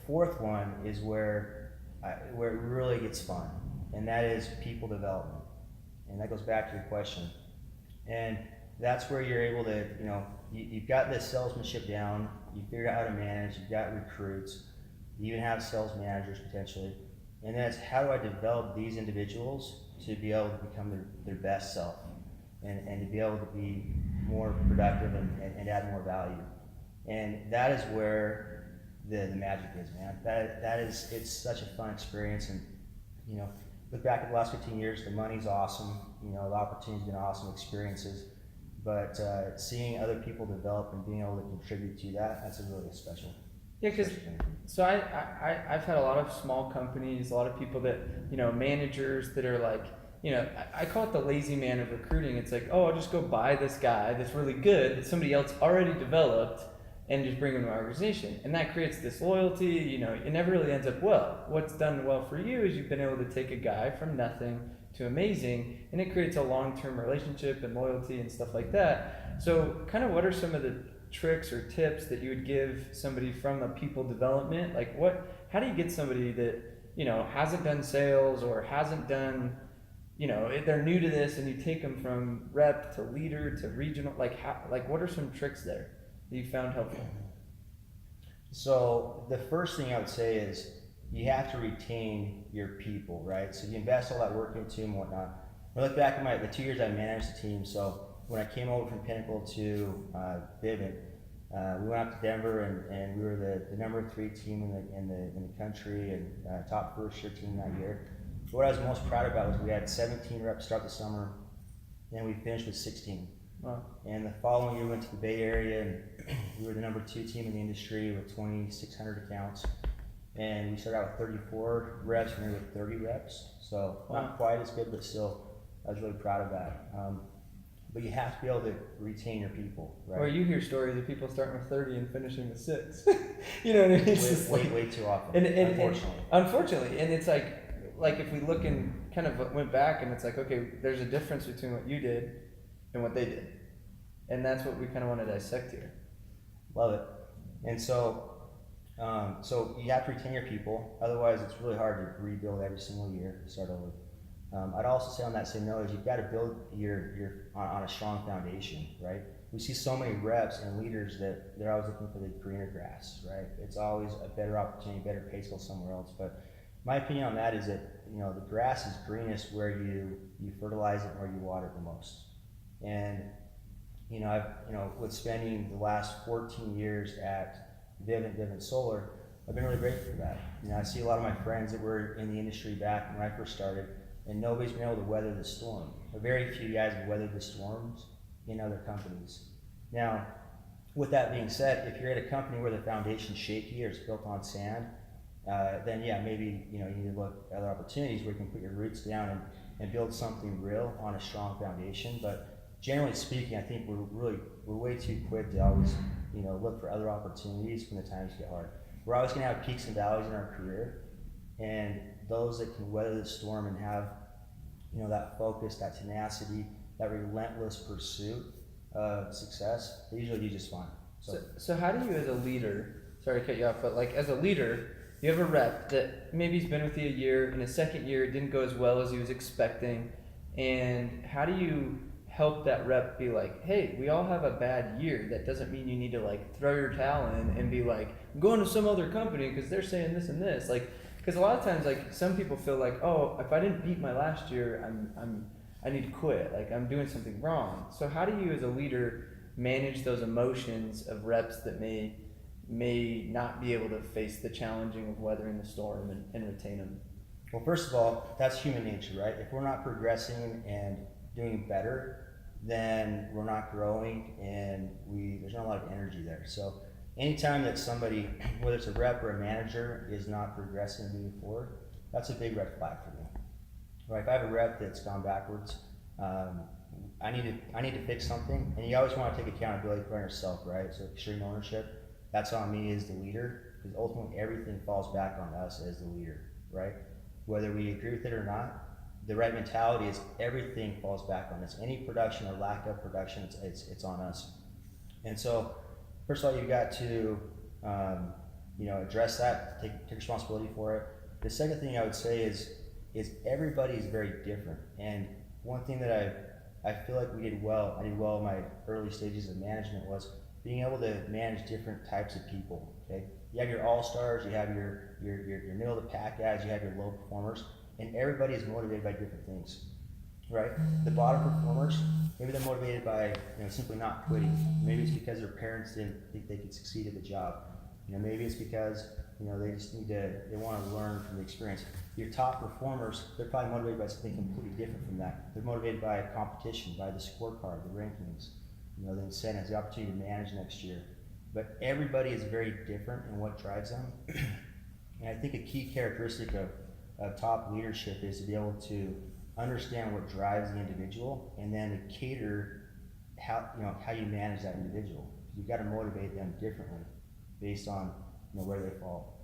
fourth one is where it really gets fun, and that is people development. And that goes back to your question. And that's where you're able to, you've got the salesmanship down, you figured out how to manage, you've got recruits, you even have sales managers potentially. And then it's how do I develop these individuals to be able to become their best self and to be able to be more productive and add more value. And that is where the magic is, man. It's such a fun experience. And, look back at the last 15 years, the money's awesome, the opportunity's been awesome, experiences. But seeing other people develop and being able to contribute to that, that's a really special. Yeah, because so I've had a lot of small companies, a lot of people that, managers that are like, I call it the lazy man of recruiting. It's like, oh, I'll just go buy this guy that's really good that somebody else already developed and just bring him to my organization. And that creates this loyalty, it never really ends up well. What's done well for you is you've been able to take a guy from nothing to amazing, and it creates a long-term relationship and loyalty and stuff like that. So kind of what are some of the tricks or tips that you would give somebody from a people development? Like how do you get somebody that, hasn't done sales or hasn't done, they're new to this, and you take them from rep to leader to regional, what are some tricks there that you found helpful? So the first thing I would say is you have to retain your people, right? So you invest all that work into them and whatnot. When I look back at the 2 years I managed the team, so when I came over from Pinnacle to Vivint, we went out to Denver and we were the number 3 team in the country and top first year team that year. But what I was most proud about was we had 17 reps start the summer, and we finished with 16. Wow. And the following year we went to the Bay Area, and we were the number 2 team in the industry with 2,600 accounts. And we started out with 34 reps, and we were with 30 reps. So not quite as good, but still, I was really proud of that. But you have to be able to retain your people, right? Or you hear stories of people starting with 30 and finishing with 6. You know what I mean? It's way too often, unfortunately. Unfortunately, and it's like if we look and kind of went back, and it's like, okay, there's a difference between what you did and what they did, and that's what we kind of want to dissect here. Love it. And so you have to retain your people. Otherwise, it's really hard to rebuild every single year, start over. I'd also say on that same note is you've got to build on a strong foundation, right? We see so many reps and leaders that they're always looking for the greener grass, right? It's always a better opportunity, better pay scale somewhere else. But my opinion on that is that the grass is greenest where you fertilize it, where you water it the most. And I've with spending the last 14 years at Vivint Solar, I've been really grateful for that. I see a lot of my friends that were in the industry back when I first started, and nobody's been able to weather the storm. Very few guys have weathered the storms in other companies. Now, with that being said, if you're at a company where the foundation's shaky or it's built on sand, then yeah, maybe you need to look at other opportunities where you can put your roots down and build something real on a strong foundation. But generally speaking, I think we're way too quick to always look for other opportunities when the times get hard. We're always going to have peaks and valleys in our career, and those that can weather the storm and have that focus, that tenacity, that relentless pursuit of success, they usually do just fine. So how do you, as a leader, sorry to cut you off, but as a leader, you have a rep that maybe he's been with you a year, in his second year it didn't go as well as he was expecting, and how do you help that rep be like, hey, we all have a bad year. That doesn't mean you need to throw your towel in and be like, I'm going to some other company because they're saying this and this. Because a lot of times, some people feel like, oh, if I didn't beat my last year, I need to quit. I'm doing something wrong. So how do you, as a leader, manage those emotions of reps that may not be able to face the challenging of weathering the storm and retain them? Well, first of all, that's human nature, right? If we're not progressing and doing better, then we're not growing, and there's not a lot of energy there. So anytime that somebody, whether it's a rep or a manager, is not progressing and moving forward, that's a big red flag for me. Right? If I have a rep that's gone backwards, I need to fix something, and you always want to take accountability for yourself, right? So extreme ownership, that's on me as the leader, because ultimately everything falls back on us as the leader, right? Whether we agree with it or not, the right mentality is everything falls back on us. Any production or lack of production, it's on us. And so, first of all, you've got to address that, take responsibility for it. The second thing I would say is everybody is very different. And one thing that I feel like I did well in my early stages of management was being able to manage different types of people. Okay, you have your all-stars, you have your middle of the pack guys, you have your low performers, and everybody is motivated by different things, right? The bottom performers, maybe they're motivated by simply not quitting. Maybe it's because their parents didn't think they could succeed at the job. Maybe it's because they just they want to learn from the experience. Your top performers, they're probably motivated by something completely different from that. They're motivated by competition, by the scorecard, the rankings, the incentives, the opportunity to manage next year. But everybody is very different in what drives them. And I think a key characteristic of top leadership is to be able to understand what drives the individual, and then to cater how you manage that individual. You've got to motivate them differently based on where they fall.